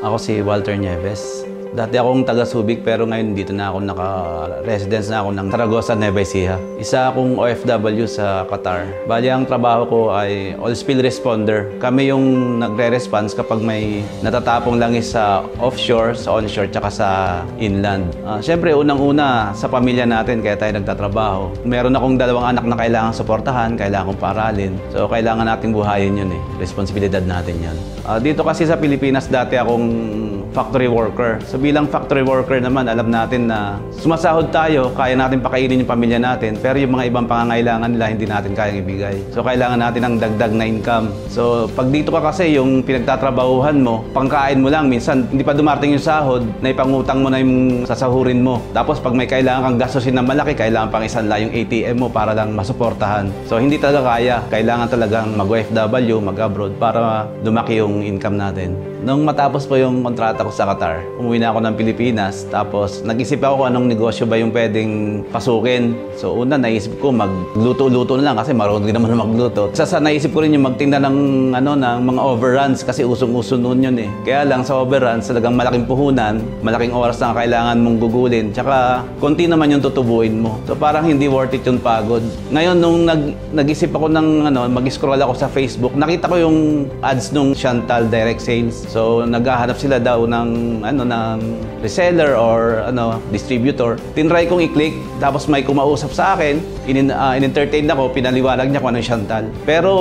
Ako si Walter Nieves. Dati akong taga-Subic pero ngayon dito na ako naka-residence na ako ng Zaragoza, Nueva Ecija. Isa akong OFW sa Qatar. Bali ang trabaho ko ay oil spill responder. Kami yung nagre-response kapag may natatapong langis sa offshore, sa onshore, tsaka sa inland. Siyempre, unang-una sa pamilya natin kaya tayo nagtatrabaho. Meron akong 2 anak na kailangang suportahan, kailangan kong paralin. So, kailangan nating buhayin yun eh. Responsibilidad natin yun. Dito kasi sa Pilipinas, dati akong factory worker. So bilang factory worker naman, alam natin na sumasahod tayo, kaya natin pakainin yung pamilya natin, pero yung mga ibang pangangailangan nila hindi natin kayang ibigay. So kailangan natin ng dagdag na income. So pag dito ka kasi, yung pinagtatrabahuhan mo, pangkain mo lang, minsan hindi pa dumarating yung sahod, naipangutang mo na yung sasahurin mo. Tapos pag may kailangan kang gastusin na malaki, kailangan pang isanla yung ATM mo para lang masuportahan. So hindi talaga kaya. Kailangan talagang mag-OFW, mag-abroad para lumaki yung income natin. Nung matapos po yung kontrata ko sa Qatar, umuwi na ako ng Pilipinas. Tapos nag-isip ako kung anong negosyo ba yung pwedeng pasukin. So una, naisip ko magluto-luto na lang kasi marunong din naman magluto. Sa naisip ko rin yung magtinda ng, ng mga overruns kasi usong-uso noon yun eh. Kaya lang sa overruns, talagang malaking puhunan, malaking oras na kailangan mong gugulin. Tsaka konti naman yung tutubuin mo. So parang hindi worth it yung pagod. Ngayon, nung nag-isip ako ng mag-scroll ako sa Facebook, nakita ko yung ads nung Chantal Direct Sales. So, naghahanap sila daw ng reseller or distributor. Tinry kong i-click, tapos may kumausap sa akin, in-entertain ako, pinaliwanag niya kung ano yung Chantal. Pero,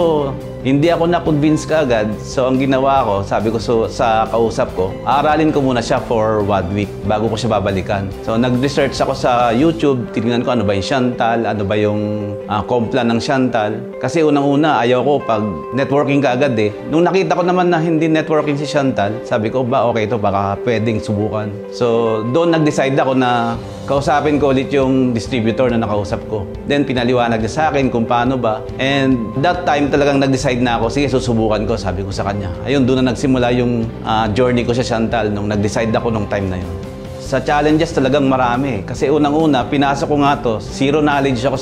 hindi ako na-convince kaagad. So, ang ginawa ko, sabi ko sa kausap ko, aaralin ko muna siya for 1 week bago ko siya babalikan. So, nag-research ako sa YouTube, tinignan ko ano ba yung Chantal, ano ba yung complan ng Chantal. Kasi unang-una, ayaw ko pag networking kaagad eh. Nung nakita ko naman na hindi networking si Chantal, sabi ko, okay ito, baka pwedeng subukan. So, doon nag-decide ako na kausapin ko ulit yung distributor na nakausap ko. Then, pinaliwanag niya sa akin kung paano ba. And that time, talagang nag-decide na ako, sige, susubukan ko, sabi ko sa kanya. Ayun, doon na nagsimula yung journey ko sa Chantal nung nag-decide ako nung time na yun. Sa challenges talagang marami. Kasi unang-una, pinasok ko nga to, zero knowledge ako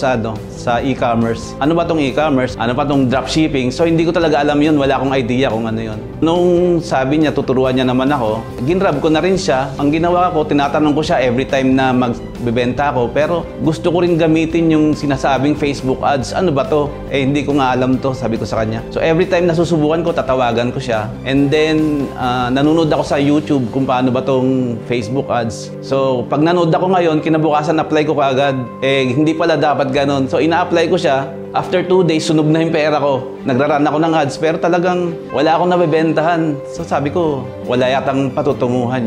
sa e-commerce. Ano ba tong e-commerce? Ano pa tong dropshipping? So hindi ko talaga alam yun, wala akong idea kung ano yun. Nung sabi niya, tuturuan niya naman ako, ginrab ko na rin siya. Ang ginawa ko, tinatanong ko siya every time na magbebenta ako. Pero gusto ko rin gamitin yung sinasabing Facebook ads. Ano ba to? Hindi ko nga alam to, sabi ko sa kanya. So every time na susubukan ko, tatawagan ko siya. And then, nanonood ako sa YouTube kung paano ba tong Facebook ads. So, pag nanood ako ngayon, kinabukasan apply ko kaagad. Hindi pala dapat ganon. So, ina-apply ko siya. After 2 days, sunog na yung pera ko. Nagraran ako ng ads, pero talagang wala akong nabebentahan. So, sabi ko, wala yatang patutunguhan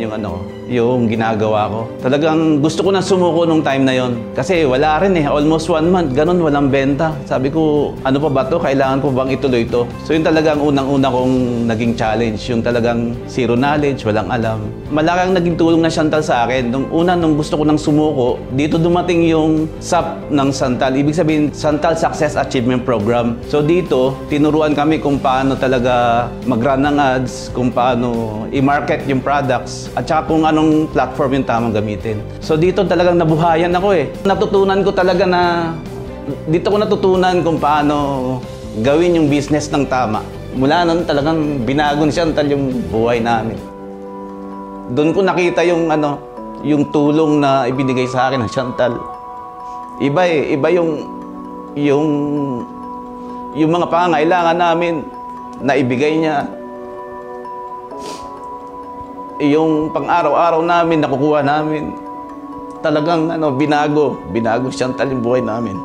yung ginagawa ko. Talagang gusto ko na sumuko nung time na yon. Kasi wala rin almost 1 month, ganun, walang benta. Sabi ko, ano pa ba to? Kailangan ko bang ituloy to? So, yun talagang unang-una kong naging challenge. Yung talagang zero knowledge, walang alam. Malaking naging tulong na Chantal sa akin. Nung gusto ko nang sumuko, dito dumating yung SAP ng Chantal. Ibig sabihin, Chantal Success Achievement Program. So dito, tinuruan kami kung paano talaga mag-run ng ads, kung paano i-market yung products, at saka kung anong platform yung tamang gamitin. So dito talagang nabuhayan ako Natutunan ko talaga dito ko natutunan kung paano gawin yung business ng tama. Mula nun talagang binago ni Chantal yung buhay namin. Doon ko nakita yung tulong na ibinigay sa akin ng Chantal. Iba yung mga pangangailangan namin na ibigay niya. Yung pang-araw-araw namin nakukuha namin. Talagang binago Chantal yung buhay namin.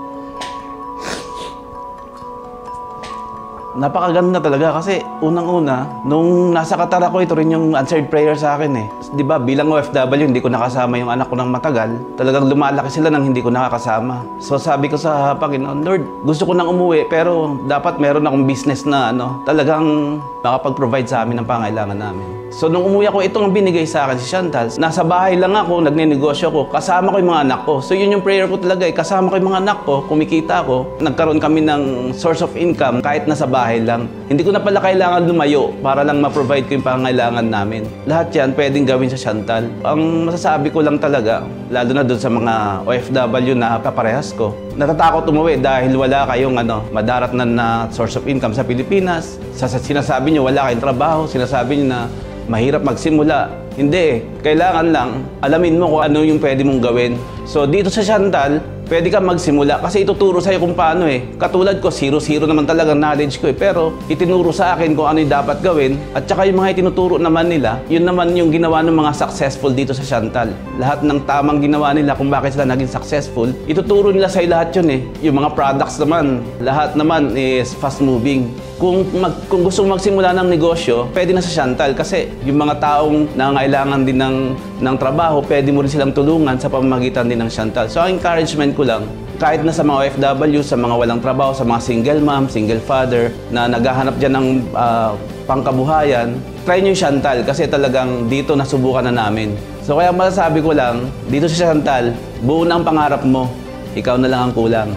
Napakaganda talaga kasi unang-una, nung nasa Qatar ako, ito rin yung answered prayer sa akin Di ba, bilang OFW, hindi ko nakasama yung anak ko ng matagal. Talagang lumalaki sila nang hindi ko nakakasama. So sabi ko sa Panginoon, Lord, gusto ko nang umuwi, pero dapat meron akong business na talagang makapag-provide sa amin ng pangailangan namin. So nung umuwi ako, ito ang binigay sa akin si Chantal. Nasa bahay lang ako, nagnenegosyo ko, kasama ko yung mga anak ko. So yun yung prayer ko talaga kasama ko yung mga anak ko, kumikita ako. Nagkaroon kami ng source of income kahit nasa bahay lang. Hindi ko na pala kailangan lumayo para lang ma-provide ko yung pangangailangan namin. Lahat yan pwedeng gawin sa Chantal. Ang masasabi ko lang talaga, lalo na doon sa mga OFW na kaparehas ko, natatakot umuwi dahil wala kayong madarat na source of income sa Pilipinas. Sinasabi nyo wala kayong trabaho, sinasabi nyo na mahirap magsimula. Hindi eh. Kailangan lang alamin mo kung ano yung pwede mong gawin. So dito sa Shantal, pwede kang magsimula kasi ituturo sa'yo kung paano eh. Katulad ko, 0-0 naman talaga knowledge ko eh. Pero itinuro sa akin kung ano yung dapat gawin. At saka yung mga itinuturo naman nila, yun naman yung ginawa ng mga successful dito sa Shantal. Lahat ng tamang ginawa nila kung bakit sila naging successful, ituturo nila sa'yo lahat yun eh. Yung mga products naman, lahat naman is fast moving. Kung gusto mong magsimula ng negosyo, pwede na sa Shantal kasi yung mga taong nangangailangan din ng trabaho, pwede mo rin silang tulungan sa pamamagitan din ng Shantal. So, ang encouragement ko lang, kahit na sa mga OFW, sa mga walang trabaho, sa mga single mom, single father, na naghahanap dyan ng pangkabuhayan, try nyo yung Shantal kasi talagang dito nasubukan na namin. So, kaya masasabi ko lang, dito sa Shantal, buo na ang pangarap mo, ikaw na lang ang kulang.